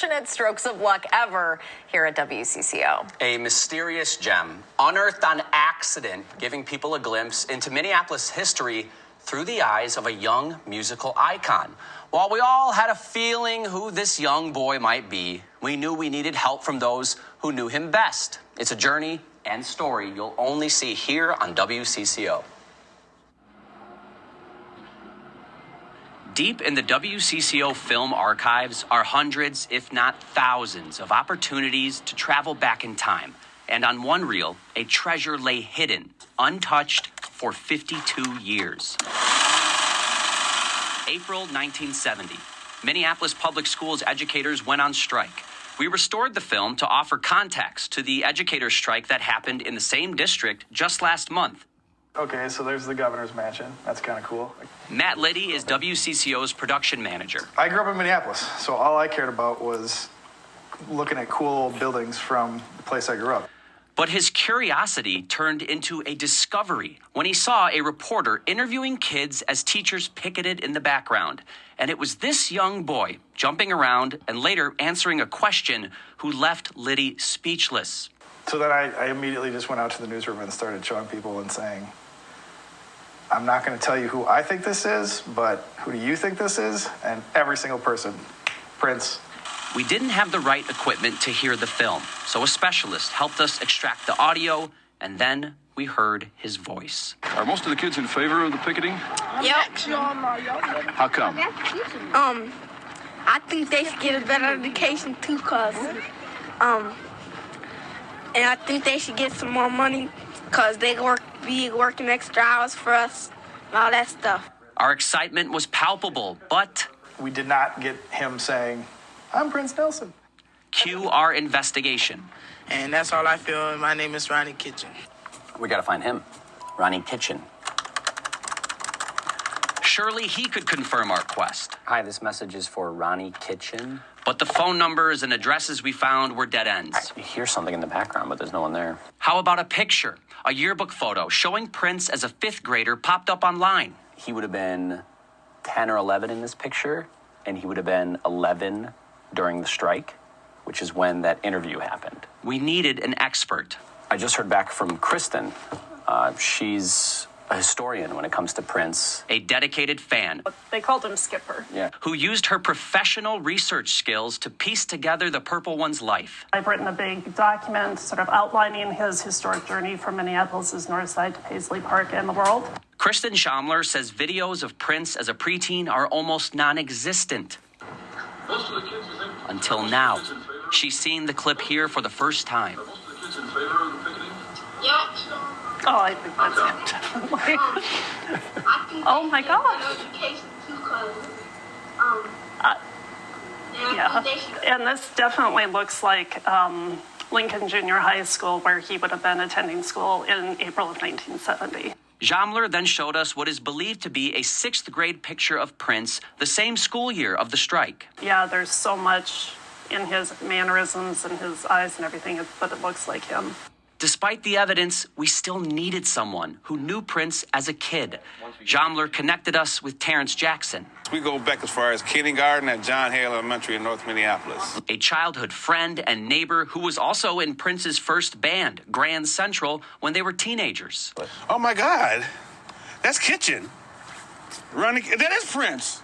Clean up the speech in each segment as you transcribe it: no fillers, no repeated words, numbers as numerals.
unfortunate strokes of luck ever here at WCCO. A mysterious gem unearthed on accident, giving people a glimpse into Minneapolis history through the eyes of a young musical icon. While we all had a feeling who this young boy might be, we knew we needed help from those who knew him best. It's a journey and story you'll only see here on WCCO. Deep in the WCCO film archives are hundreds, if not thousands, of opportunities to travel back in time. And on one reel, a treasure lay hidden, untouched for 52 years. April 1970. Minneapolis Public Schools educators went on strike. We restored the film to offer context to the educators' strike that happened in the same district just last month. Okay, so there's the governor's mansion. That's kind of cool. Matt Liddy is WCCO's production manager. I grew up in Minneapolis, so all I cared about was looking at cool old buildings from the place I grew up. But his curiosity turned into a discovery when he saw a reporter interviewing kids as teachers picketed in the background. And it was this young boy jumping around and later answering a question who left Liddy speechless. So then I immediately just went out to the newsroom and started showing people and saying, I'm not going to tell you who I think this is, but who do you think this is? And every single person, Prince. We didn't have the right equipment to hear the film, so a specialist helped us extract the audio, and then we heard his voice. Are most of the kids in favor of the picketing? Yep. How come? I think they should get a better education too, and I think they should get some more money, cause they be working extra hours for us and all that stuff. Our excitement was palpable, but We did not get him saying, I'm Prince Nelson. cue our investigation. And that's all I feel. My name is Ronnie Kitchen. We gotta find him, Ronnie Kitchen. Surely he could confirm our quest. Hi, this message is for Ronnie Kitchen. But the phone numbers and addresses we found were dead ends. You hear something in the background, but there's no one there. How about a picture? A yearbook photo showing Prince as a fifth grader popped up online. He would have been 10 or 11 in this picture, and he would have been 11 during the strike, which is when that interview happened. We needed an expert. I just heard back from Kristen. She's a historian when it comes to Prince. A dedicated fan. They called him Skipper. Yeah. Who used her professional research skills to piece together the Purple One's life. I've written a big document sort of outlining his historic journey from Minneapolis' north side to Paisley Park and the world. Kristen Schaumler says videos of Prince as a preteen are almost non-existent. Until now. She's seen the clip here for the first time. Oh, I think that's him, definitely. Oh my gosh. Yeah, and this definitely looks like Lincoln Junior High School, where he would have been attending school in April of 1970. Schaumler then showed us what is believed to be a sixth grade picture of Prince the same school year of the strike. Yeah, there's so much in his mannerisms and his eyes and everything, but it looks like him. Despite the evidence, we still needed someone who knew Prince as a kid. Schaumler connected us with Terrence Jackson. We go back as far as kindergarten at John Hale Elementary in North Minneapolis. A childhood friend and neighbor who was also in Prince's first band, Grand Central, when they were teenagers. Oh my God, that's Kitchen. That is Prince.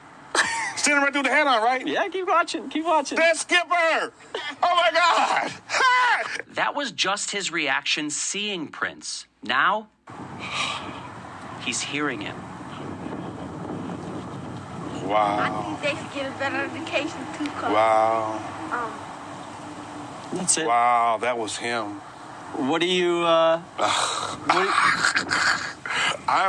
Standing right through the hat on, right? Yeah, keep watching. That's Skipper. Oh my God. That was just his reaction seeing Prince. Now, he's hearing him. Wow. I think they should get a better education too, Wow. That's it. Wow, that was him. What do you, I'm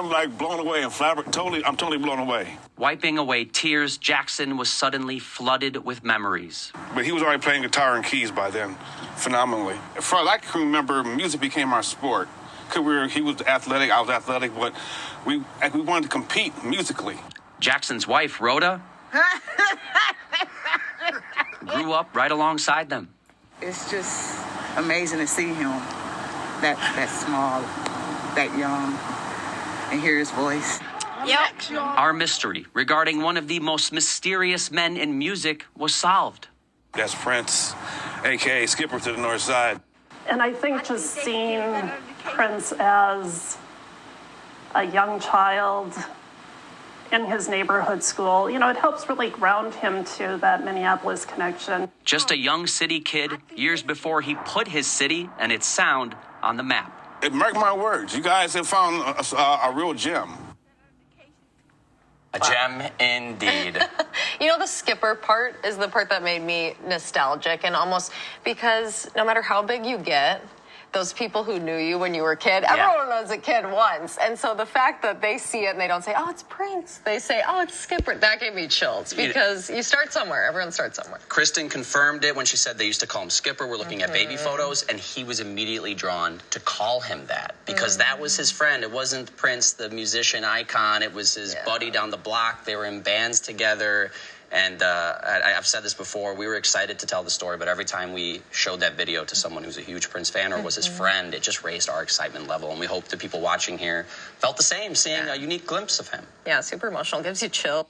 like blown away and I'm totally blown away. Wiping away tears, Jackson was suddenly flooded with memories. But he was already playing guitar and keys by then, phenomenally. As far as I can remember, music became our sport. He was athletic, I was athletic, but we wanted to compete musically. Jackson's wife, Rhoda, grew up right alongside them. It's just amazing to see him that small, that young, and hear his voice. Our mystery regarding one of the most mysterious men in music was solved. That's Prince, a.k.a. Skipper to the North Side. And I think just seeing Prince as a young child in his neighborhood school, you know, it helps really ground him to that Minneapolis connection. Just a young city kid years before he put his city and its sound on the map. Mark my words, you guys have found a real gem. A gem indeed. You know, the Skipper part is the part that made me nostalgic, and almost because no matter how big you get, those people who knew you when you were a kid, everyone was a kid once. And so the fact that they see it and they don't say, oh, it's Prince. They say, oh, it's Skipper. That gave me chills because you start somewhere. Everyone starts somewhere. Kristen confirmed it when she said they used to call him Skipper. We're looking at baby photos, and he was immediately drawn to call him that because that was his friend. It wasn't Prince, the musician icon. It was his buddy down the block. They were in bands together. And I've said this before, we were excited to tell the story, but every time we showed that video to someone who's a huge Prince fan or was his friend, it just raised our excitement level. And we hope the people watching here felt the same, seeing a unique glimpse of him. Yeah, super emotional. Gives you chill.